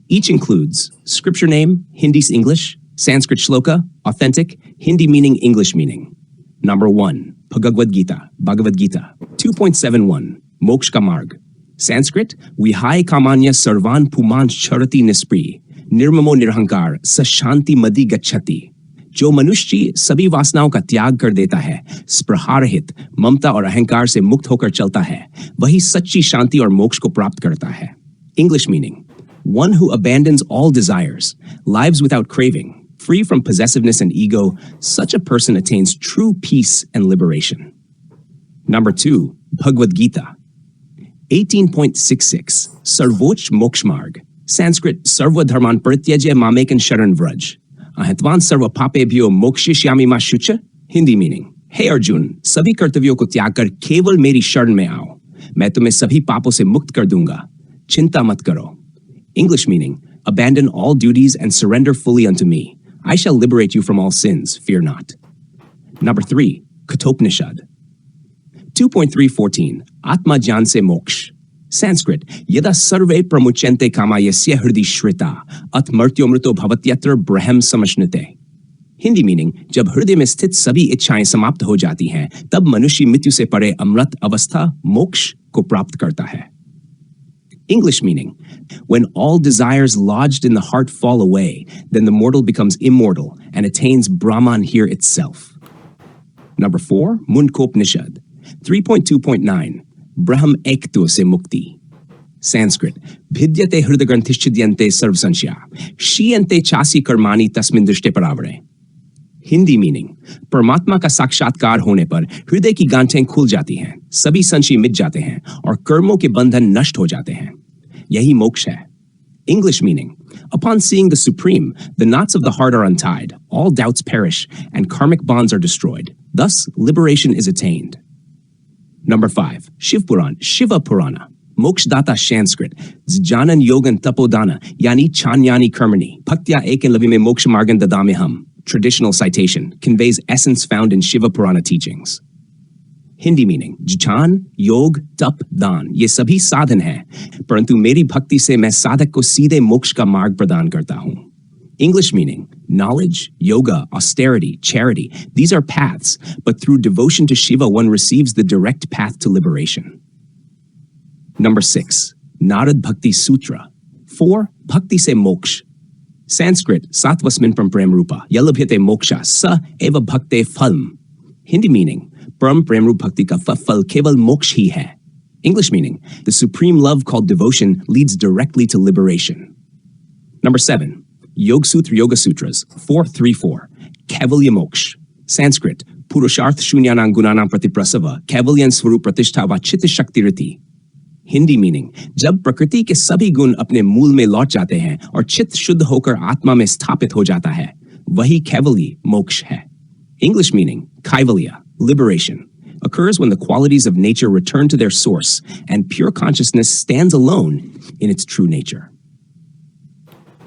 Each includes scripture name, Hindi English, Sanskrit shloka, authentic, Hindi meaning, English meaning. Number 1, Bhagavad Gita, 2.71, Moksha ka Marg. Sanskrit, Vihai kamanya sarvan puman charati nispri, nirmamo nirhankar sa shanti madi gachati. जो मनुष्य सभी वासनाओं का त्याग कर देता है, स्पृहारहित, ममता और अहंकार से मुक्त होकर चलता है, वही सच्ची शांति और मोक्ष को प्राप्त करता है. English meaning, one who abandons all desires, lives without craving, free from possessiveness and ego, such a person attains true peace and liberation. Number 2, Bhagavad Gita, 18.66, Sarvoch Mokshamarg. Sanskrit, Sarva Dharman Parityajya Mamekan Sharan Vraj. Ahitvan Sarva Papebhyo Mokshishyami Ma Shucha. Hindi meaning, Hey Arjun, सभी कर्तव्यों को त्याग कर केवल मेरी शरण में आओ, मैं तुम्हें सभी पापों से मुक्त कर दूंगा, चिंता मत करो. English meaning, abandon all duties and surrender fully unto me. I shall liberate you from all sins, fear not. Number 3, Kathopanishad, 2.314, Atma Jnan Se Moksh. Sanskrit, Yada Sarve Pramuchente Kama Yasya Hridi Shrita, At Martyomrito Bhavatyatra Brahm Samashnite. Hindi meaning, जब हृदय में स्थित सभी इच्छाएं समाप्त हो जाती हैं, तब मनुष्य मृत्यु से परे अमृत अवस्था मोक्ष को प्राप्त करता है. English meaning, when all desires lodged in the heart fall away, then the mortal becomes immortal and attains Brahman here itself. Number 4, Mundkopnishad, 3.2.9, Brahm Ekto Se Mukti. Sanskrit, Bhidyate Hridagranthishchidyante Sarvsanshya, Shiyante Chasi Karmani Tasmin Drishte Paravare. Hindi meaning, परमात्मा का साक्षात्कार होने पर हृदय की गांठें खुल जाती हैं, सभी संशय मिट जाते हैं और कर्मों के बंधन नष्ट हो जाते हैं. यही मोक्ष है. English meaning, upon seeing the Supreme, the knots of the heart are untied, all doubts perish, and karmic bonds are destroyed. Thus, liberation is attained. Number 5, Shiv Puran, Shiva Purana. Mokshdata Sanskrit, Janan Yogan Tapodana, Yani Chanyani Karmani, Bhaktya Ekan Lavime Mokshamargan Dadameham. Traditional citation, conveys essence found in Shiva Purana teachings. Hindi meaning, Jhan, Yog, Tap, Dan, ये सभी साधन हैं, परंतु मेरी भक्ति से मैं साधक को सीधे मोक्ष का मार्ग प्रदान करता हूँ. English meaning, knowledge, yoga, austerity, charity, these are paths, but through devotion to Shiva one receives the direct path to liberation. Number 6, Narad Bhakti Sutra, 4, Bhakti se Moksh. Sanskrit, Satvasmin from Prem Rupa, Yalabhyate Moksha, Sa Eva Bhakte Phalm. Hindi meaning, Param Prem Rupa Bhakti ka phal keval moksh hi hai. English meaning, the supreme love called devotion leads directly to liberation. Number 7, Yog Sutra Yoga Sutras, 434, Kaivalya Moksh. Sanskrit, Purusharth Shunyanam Gunanam Pratiprasava, Kaivalyan Swarup Pratishtava Chitta Shaktirati. Hindi meaning, जब प्रकृति के सभी गुण अपने मूल में लौट जाते हैं और चित्त शुद्ध होकर आत्मा में स्थापित हो जाता है, वही कैवल्य मोक्ष है. English meaning, kaivalya, liberation, occurs when the qualities of nature return to their source and pure consciousness stands alone in its true nature.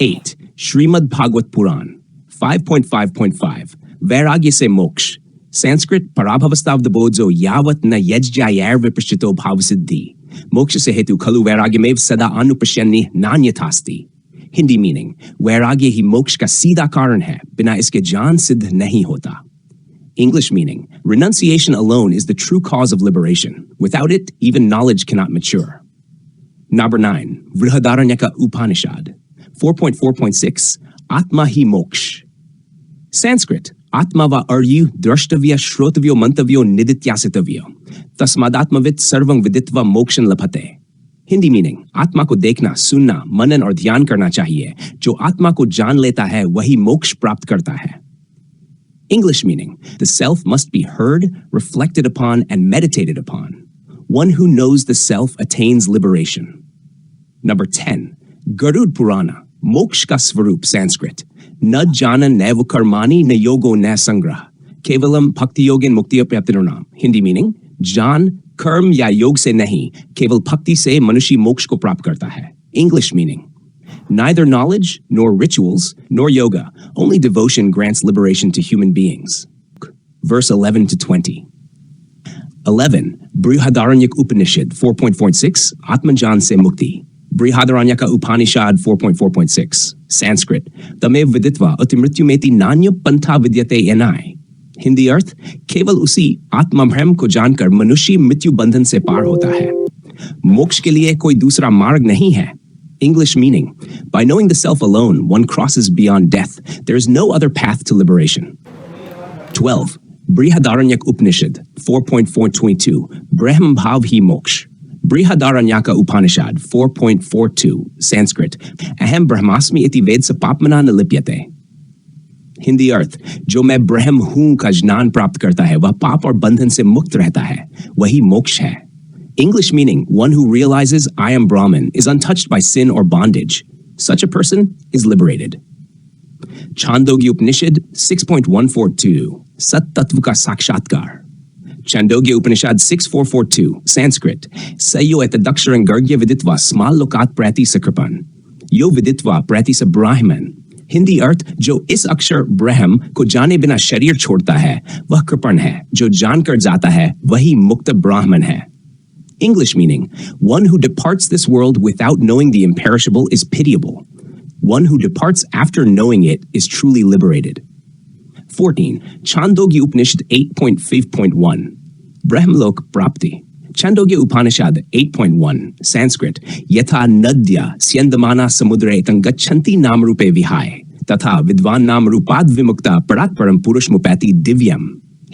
8. Srimad Bhagavad Puran, 5.5.5, Vairagya se Moksh. Sanskrit, Parabhavastavdabodzo yavat na yajjayar viprashito bhavasiddhi. Moksha se hetu khalu vairagyamev sada anupashyani nanyatasti. Hindi meaning, vairagya hi moksha ka seedha karan hai, bina iske jaan siddh nahi hota. English meaning, renunciation alone is the true cause of liberation. Without it, even knowledge cannot mature. Number 9, Vrihadaranyaka Upanishad, 4.4.6, Atma hi moksh. Sanskrit, Atma va aryu drashtavya shrotavyo mantavyo nidityasitavyo. Tasmadatmavit sarvang viditva mokshan lapate. Hindi meaning, आत्मा को देखना, सुनना, मनन और ध्यान करना चाहिए. जो आत्मा को जान लेता है, वही मोक्ष प्राप्त करता है. English meaning, the self must be heard, reflected upon, and meditated upon. One who knows the self attains liberation. Number 10, Garud Purana, Moksha ka Svarup, Sanskrit. Na jana naiva karmani na yogo na sangrah. Kevalam bhakti yogin mukti apyaptinurnam. Hindi meaning, Jaan, कर्म या योग से नहीं, केवल भक्ति से मनुष्य मोक्ष को प्राप्त करता है. English meaning, neither knowledge, nor rituals, nor yoga, only devotion grants liberation to human beings. Verse 11 to 20. 11. Brihadaranyaka Upanishad, 4.46, Atmanjan se Mukti. Brihadaranyaka Upanishad 4.4.6. Sanskrit. Tamev viditva atimrityumeti nanya pantha vidyate enai. Hindi अर्थ केवल उसी आत्मभ्रम को जानकर मनुष्य मृत्यु बंधन से पार होता है। मोक्ष के लिए कोई दूसरा मार्ग नहीं है। English meaning: by knowing the self alone, one crosses beyond death. There is no other path to liberation. 12. Brihadaranyaka Upanishad 4.422. Brahm bhav hi moksh. Brihadaranyaka Upanishad 4.42. Sanskrit. Aham brahmasmi iti ved sapapmana nalipyate. Hindi अर्थ जो मैं ब्रह्म हूं का ज्ञान प्राप्त करता है वह पाप और बंधन से मुक्त रहता है, वही मोक्ष है। English meaning: one who realizes I am Brahman is untouched by sin or bondage. Such a person is liberated. Chandogya Upanishad 6.142. Sat Tattva ka Sakshatkar. Chandogya Upanishad 6.442. Sanskrit. Sayo et daksharan gargya viditva smal lokat prati sakripan. Yo viditva prati sa Brahman. Hindi अर्थ जो इस अक्षर ब्रह्म को जाने बिना शरीर छोड़ता है वह कृपण है, जो जानकर जाता है वही मुक्त ब्राह्मण है। English meaning: one who departs this world without knowing the imperishable is pitiable. One who departs after knowing it is truly liberated. 14. Chandogya Upanishad 8.5.1. Brahmlok Prapti. Chandogya Upanishad 8.1. Sanskrit. Yatha nadya syandamana samudre tangachanti namrupe vihai. तथा विद्वान नाम रूपाद विमुक्ता परात परम पुरुष मुपैति दिव्यम।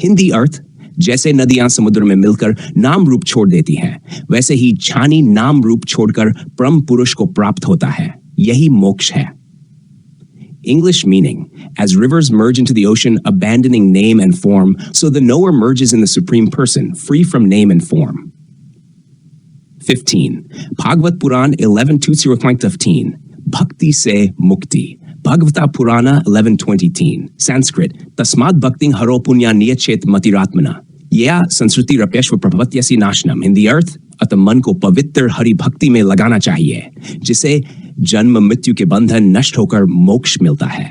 हिंदी अर्थ जैसे नदियां समुद्र में मिलकर नाम रूप छोड़ देती हैं, वैसे ही ज्ञानी नाम रूप छोड़कर परम पुरुष को प्राप्त होता है, यही मोक्ष है। English meaning: as rivers merge into the ocean, abandoning name and form, so the knower merges in the Supreme Person, free from name and form. 15. Bhagavad Puran 11.2.15. Bhakti se mukti. Bhagavata Purana 11.20. Sanskrit. Tasmad bhakting haro punya niyachet matiratmana. Yeah, संस्कृति रप्यश्व प्रभवत्यसी नाशनम। हिंदी अर्थ अतः मन को पवित्र हरि भक्ति में लगाना चाहिए, जिसे जन्म मृत्यु के बंधन नष्ट होकर मोक्ष मिलता है।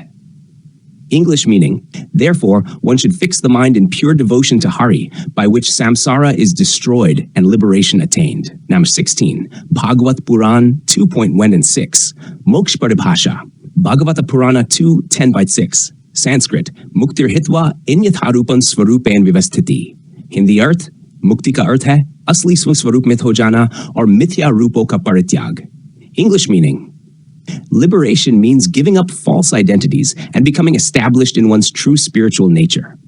English meaning: therefore, one should fix the mind in pure devotion to Hari, by which samsara is destroyed and liberation attained. Number 16. Bhagavad Puran 2.1-6. Moksha Paribhasha. Bhagavata Purana 2.10-6. Sanskrit. Muktir hitva inyatharupan svarupen vivasthiti. Hindi अर्थ मुक्ति का अर्थ है असली स्वस्वरूप में हो जाना और मिथ्या रूपों का परित्याग। English meaning: liberation means giving up false identities and becoming established in one's true spiritual nature.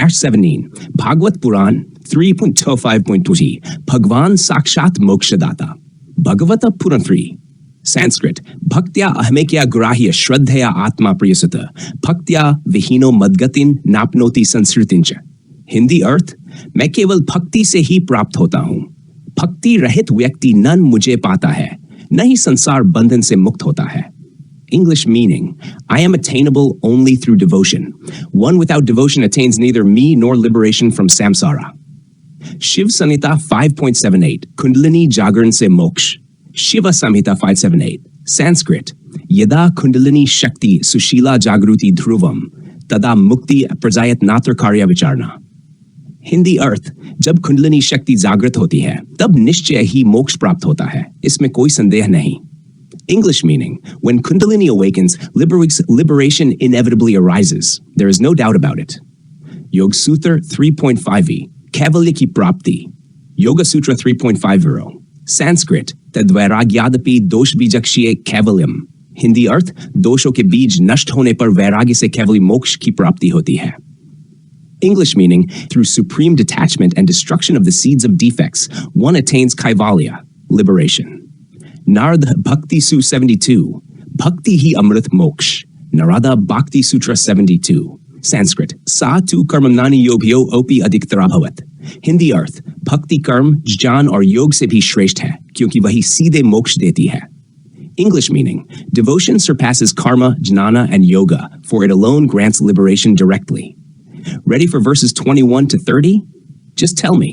17. Bhagavad Puran 3.25.20. Bhagwan Sakshat Mokshadata. Bhagavata Puran 3. Sanskrit. Bhaktya ahmekya grahya shraddhaya atma priyasata. Bhaktya vihino madgatin napnoti sansritincha. Hindi अर्थ मैं केवल भक्ति से ही प्राप्त होता हूं। भक्ति रहित व्यक्ति न मुझे पाता है, न ही संसार बंधन से मुक्त होता है। English meaning: I am attainable only through devotion. One without devotion attains neither me nor liberation from samsara. Shiv Samhita 5.78. Kundalini Jagran se moksh. Shiva Samhita 5.78. Sanskrit. Yada Kundalini Shakti Sushila Jagruti Dhruvam. Tada Mukti Prajayat Natra Karya Vicharna. Hindi अर्थ जब कुंडलिनी शक्ति जागृत होती है तब निश्चय ही मोक्ष प्राप्त होता है, इसमें कोई संदेह नहीं। English meaning: when Kundalini awakens, liberation inevitably arises. There is no doubt about it. Yoga Sutra 3.5e. Kaivalya ki prapti. Yoga Sutra 3.50. Sanskrit. Tadvairagyadapi dosh bijakshiye kaivalyam. Hindi अर्थ दोषों के बीज नष्ट होने पर वैराग्य से केवल मोक्ष की प्राप्ति होती है। English meaning: through supreme detachment and destruction of the seeds of defects, one attains kaivalya, liberation. Narada Bhakti Su 72. Bhakti hi amrit moksh. Narada Bhakti Sutra 72. Sanskrit. Sa tu karmamnani yobhyo opi adiktarabhavat. Hindi अर्थ भक्ति कर्म ज्ञान और योग से भी श्रेष्ठ है, क्योंकि वही सीधे मोक्ष देती है। English meaning: devotion surpasses karma, jnana, and yoga, for it alone grants liberation directly. Ready for verses 21 to 30? Just tell me.